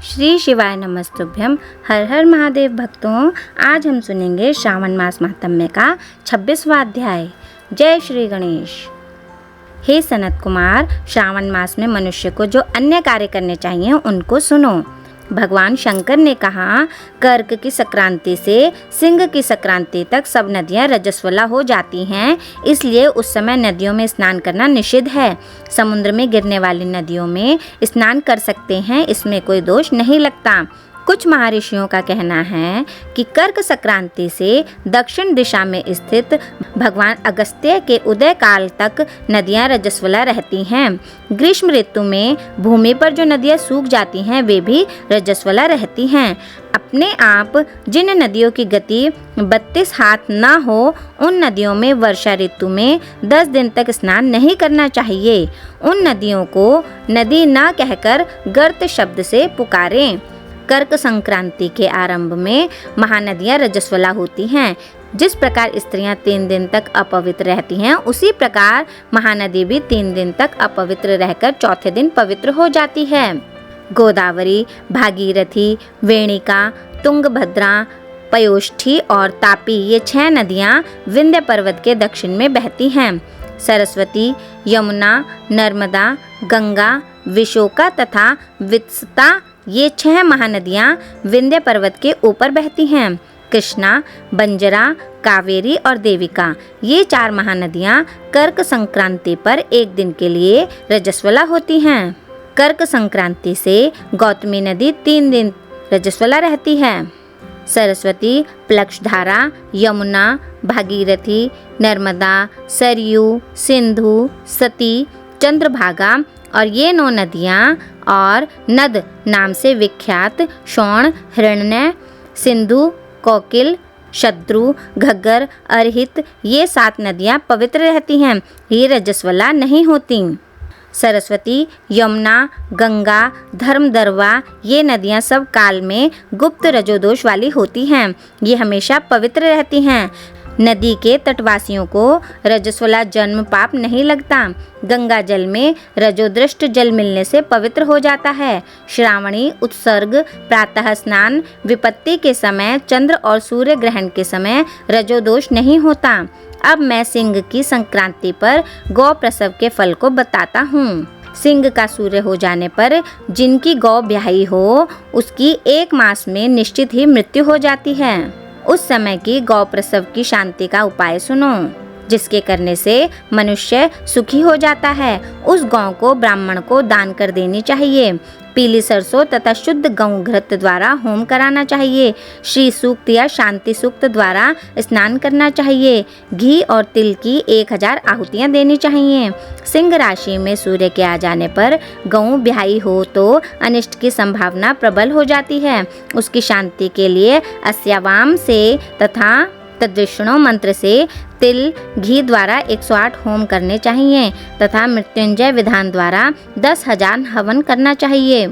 श्री शिवाय नमस्तुभ्यम। हर हर महादेव भक्तों, आज हम सुनेंगे श्रावण मास महात्म्य का 26वां अध्याय। जय श्री गणेश। हे सनत कुमार, श्रावण मास में मनुष्य को जो अन्य कार्य करने चाहिए उनको सुनो। भगवान शंकर ने कहा, कर्क की संक्रांति से सिंह की संक्रांति तक सब नदियां रजस्वला हो जाती हैं, इसलिए उस समय नदियों में स्नान करना निषिद्ध है। समुद्र में गिरने वाली नदियों में स्नान कर सकते हैं, इसमें कोई दोष नहीं लगता। कुछ महर्षियों का कहना है कि कर्क संक्रांति से दक्षिण दिशा में स्थित भगवान अगस्त्य के उदय काल तक नदियां रजस्वला रहती हैं। ग्रीष्म ऋतु में भूमि पर जो नदियां सूख जाती हैं वे भी रजस्वला रहती हैं। अपने आप जिन नदियों की गति 32 हाथ न हो उन नदियों में वर्षा ऋतु में 10 दिन तक स्नान नहीं करना चाहिए। उन नदियों को नदी न कहकर गर्त शब्द से पुकारें। कर्क संक्रांति के आरंभ में महानदियां रजस्वला होती हैं। जिस प्रकार स्त्रियां 3 दिन तक अपवित्र रहती हैं, उसी प्रकार महानदी भी 3 दिन तक अपवित्र रहकर चौथे दिन पवित्र हो जाती है। गोदावरी, भागीरथी, वेणिका, तुंगभद्रा, पयोष्ठी और तापी ये 6 नदियां विंध्य पर्वत के दक्षिण में बहती हैं। सरस्वती, यमुना, नर्मदा, गंगा, विशोका तथा वित्सता ये 6 महानदियां विंध्य पर्वत के ऊपर बहती हैं। कृष्णा, बंजरा, कावेरी और देविका ये 4 महानदियां कर्क संक्रांति पर एक दिन के लिए रजस्वला होती हैं। कर्क संक्रांति से गौतमी नदी 3 दिन रजस्वला रहती है। सरस्वती, प्लक्षधारा, यमुना, भागीरथी, नर्मदा, सरयू, सिंधु, सती, चंद्रभागा और ये 9 नदियाँ और नद नाम से विख्यात शोण, हिरण्य, सिंधु, कोकिल, शत्रु, घग्गर, अर्हित ये 7 नदियाँ पवित्र रहती हैं। ये रजस्वला नहीं होती। सरस्वती, यमुना, गंगा, धर्मदरवा ये नदियाँ सब काल में गुप्त रजोदोष वाली होती हैं। ये हमेशा पवित्र रहती हैं। नदी के तटवासियों को रजस्वला जन्म पाप नहीं लगता। गंगा जल में रजोदृष्ट जल मिलने से पवित्र हो जाता है। श्रावणी, उत्सर्ग, प्रातः स्नान, विपत्ति के समय, चंद्र और सूर्य ग्रहण के समय रजोदोष नहीं होता। अब मैं सिंह की संक्रांति पर गौ प्रसव के फल को बताता हूँ। सिंह का सूर्य हो जाने पर जिनकी गौ ब्याही हो उसकी 1 मास में निश्चित ही मृत्यु हो जाती है। उस समय की गौ प्रसव की शांति का उपाय सुनो, जिसके करने से मनुष्य सुखी हो जाता है। उस गौ को ब्राह्मण को दान कर देनी चाहिए। पीली सरसों तथा शुद्ध गौ घृत द्वारा होम कराना चाहिए। श्री सूक्त या शांति सूक्त द्वारा स्नान करना चाहिए। घी और तिल की 1000 आहुतियाँ देनी चाहिए। सिंह राशि में सूर्य के आ जाने पर गौ ब्याही हो तो अनिष्ट की संभावना प्रबल हो जाती है। उसकी शांति के लिए अस्यावाम से तथा तद्विष्णु मंत्र से तिल घी द्वारा 108 होम करने चाहिए तथा मृत्युंजय विधान द्वारा 10,000 हवन करना चाहिए।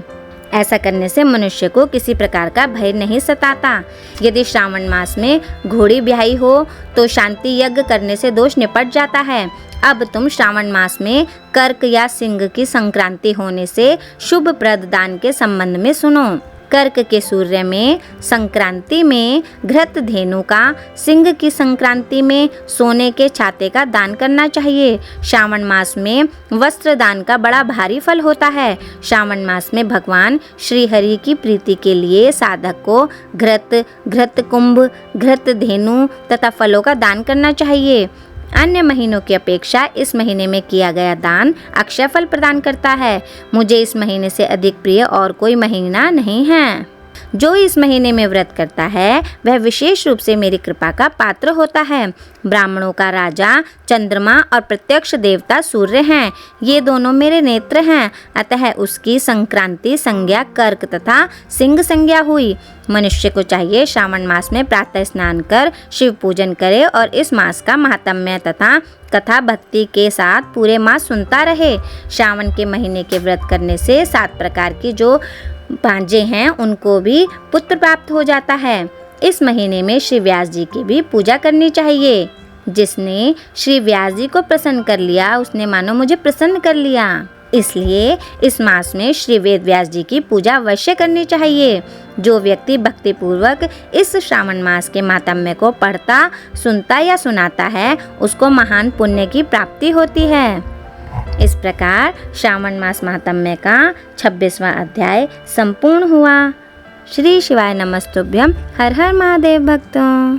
ऐसा करने से मनुष्य को किसी प्रकार का भय नहीं सताता। यदि श्रावण मास में घोड़ी ब्याही हो तो शांति यज्ञ करने से दोष निपट जाता है। अब तुम श्रावण मास में कर्क या सिंह की संक्रांति होने से शुभ प्रद दान के संबंध में सुनो। कर्क के सूर्य में संक्रांति में घृत धेनु का, सिंह की संक्रांति में सोने के छाते का दान करना चाहिए। श्रावण मास में वस्त्र दान का बड़ा भारी फल होता है। श्रावण मास में भगवान श्री हरि की प्रीति के लिए साधक को घृत कुंभ, घृत धेनु तथा फलों का दान करना चाहिए। अन्य महीनों की अपेक्षा इस महीने में किया गया दान अक्षय फल प्रदान करता है। मुझे इस महीने से अधिक प्रिय और कोई महीना नहीं है। जो इस महीने में व्रत करता है वह विशेष रूप से मेरी कृपा का पात्र होता है। ब्राह्मणों का राजा चंद्रमा और प्रत्यक्ष देवता सूर्य हैं। ये दोनों मेरे नेत्र हैं, अतः उसकी संक्रांति संज्ञा कर्क तथा सिंह संज्ञा हुई। मनुष्य को चाहिए श्रावण मास में प्रातः स्नान कर शिव पूजन करे और इस मास का महात्म्य तथा कथा भक्ति के साथ पूरे मास सुनता रहे। श्रावण के महीने के व्रत करने से 7 प्रकार की जो भांजे हैं उनको भी पुत्र प्राप्त हो जाता है। इस महीने में श्री व्यास जी की भी पूजा करनी चाहिए। जिसने श्री व्यास जी को प्रसन्न कर लिया उसने मानो मुझे प्रसन्न कर लिया। इसलिए इस मास में श्री वेद व्यास जी की पूजा अवश्य करनी चाहिए। जो व्यक्ति भक्तिपूर्वक इस श्रावण मास के मातम्य को पढ़ता, सुनता या सुनाता है, उसको महान पुण्य की प्राप्ति होती है। इस प्रकार श्रावण मास मातम्य का 26वां अध्याय संपूर्ण हुआ। श्री शिवाय नमस्तुभ्यम। हर हर महादेव भक्तों।